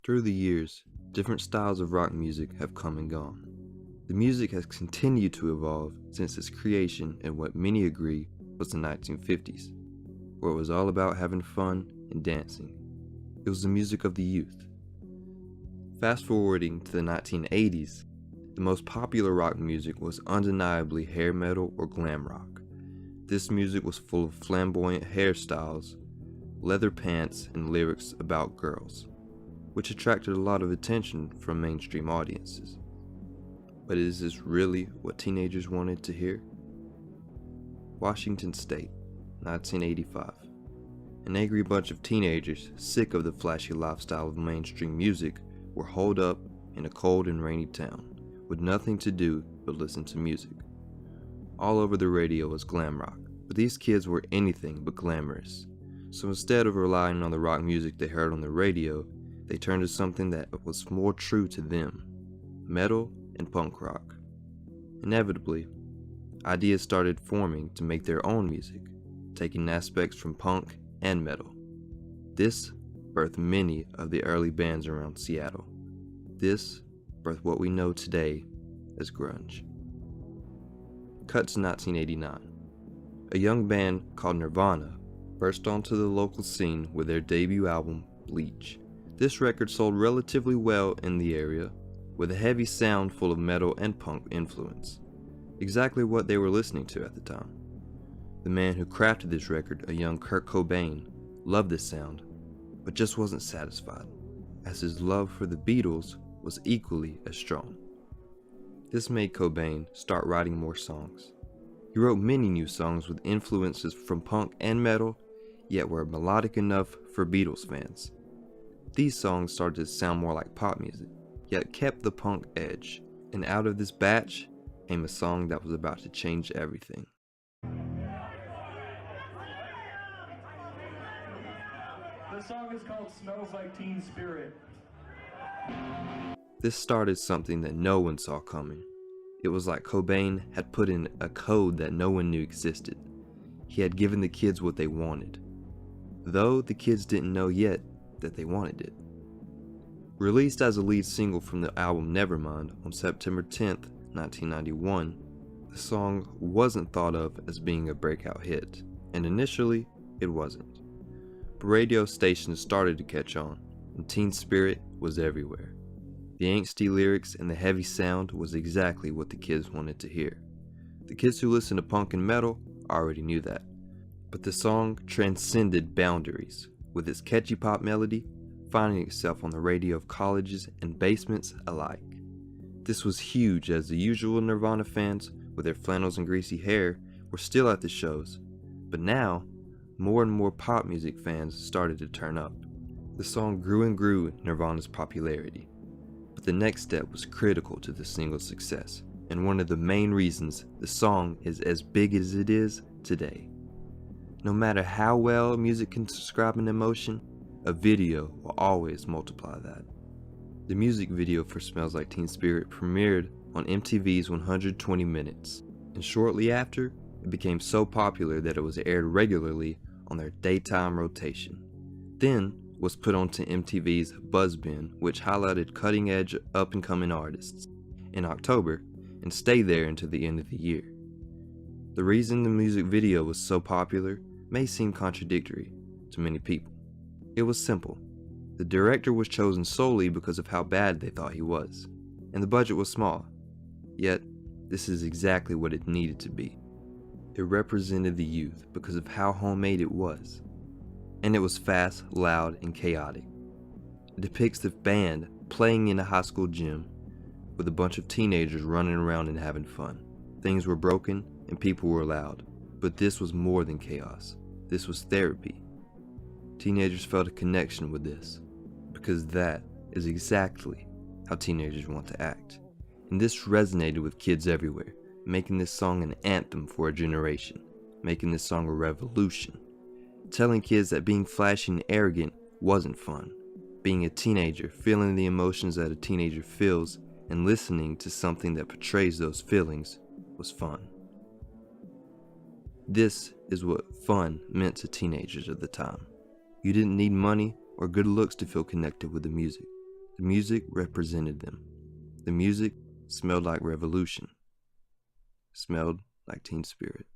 Through the years, different styles of rock music have come and gone. The music has continued to evolve since its creation in what many agree was the 1950s, where it was all about having fun and dancing. It was the music of the youth. Fast forwarding to the 1980s, the most popular rock music was undeniably hair metal or glam rock. This music was full of flamboyant hairstyles, leather pants, and lyrics about girls, which attracted a lot of attention from mainstream audiences. But is this really what teenagers wanted to hear? Washington State, 1985. An angry bunch of teenagers, sick of the flashy lifestyle of mainstream music, were holed up in a cold and rainy town, with nothing to do but listen to music. All over the radio was glam rock, but these kids were anything but glamorous. So instead of relying on the rock music they heard on the radio, they turned to something that was more true to them: metal and punk rock. Inevitably, ideas started forming to make their own music, taking aspects from punk and metal. This birthed many of the early bands around Seattle. This birthed what we know today as grunge. Cut to 1989. A young band called Nirvana burst onto the local scene with their debut album, Bleach. This record sold relatively well in the area, with a heavy sound full of metal and punk influence. Exactly what they were listening to at the time. The man who crafted this record, a young Kurt Cobain, loved this sound, but just wasn't satisfied, as his love for the Beatles was equally as strong. This made Cobain start writing more songs. He wrote many new songs with influences from punk and metal, yet were melodic enough for Beatles fans. These songs started to sound more like pop music, yet kept the punk edge, and out of this batch came a song that was about to change everything. The song is called Smells Like Teen Spirit. This started something that no one saw coming. It was like Cobain had put in a code that no one knew existed. He had given the kids what they wanted, though the kids didn't know yet that they wanted it. Released as a lead single from the album Nevermind on September 10th, 1991, the song wasn't thought of as being a breakout hit, and initially it wasn't. But radio stations started to catch on, and teen spirit was everywhere. The angsty lyrics and the heavy sound was exactly what the kids wanted to hear. The kids who listened to punk and metal already knew that. But the song transcended boundaries, with its catchy pop melody finding itself on the radio of colleges and basements alike. This was huge, as the usual Nirvana fans, with their flannels and greasy hair, were still at the shows. But now, more and more pop music fans started to turn up. The song grew and grew Nirvana's popularity. But the next step was critical to the single's success, and one of the main reasons the song is as big as it is today. No matter how well music can describe an emotion, a video will always multiply that. The music video for Smells Like Teen Spirit premiered on MTV's 120 Minutes, and shortly after, it became so popular that it was aired regularly on their daytime rotation. Then was put onto MTV's Buzzbin, which highlighted cutting-edge up-and-coming artists, in October, and stayed there until the end of the year. The reason the music video was so popular may seem contradictory to many people. It was simple. The director was chosen solely because of how bad they thought he was, and the budget was small. Yet, this is exactly what it needed to be. It represented the youth because of how homemade it was. And it was fast, loud, and chaotic. It depicts the band playing in a high school gym with a bunch of teenagers running around and having fun. Things were broken and people were loud, but this was more than chaos. This was therapy. Teenagers felt a connection with this, because that is exactly how teenagers want to act. And this resonated with kids everywhere, making this song an anthem for a generation, making this song a revolution. Telling kids that being flashy and arrogant wasn't fun. Being a teenager, feeling the emotions that a teenager feels, and listening to something that portrays those feelings was fun. This is what fun meant to teenagers at the time. You didn't need money or good looks to feel connected with the music. The music represented them. The music smelled like revolution, smelled like Teen Spirit.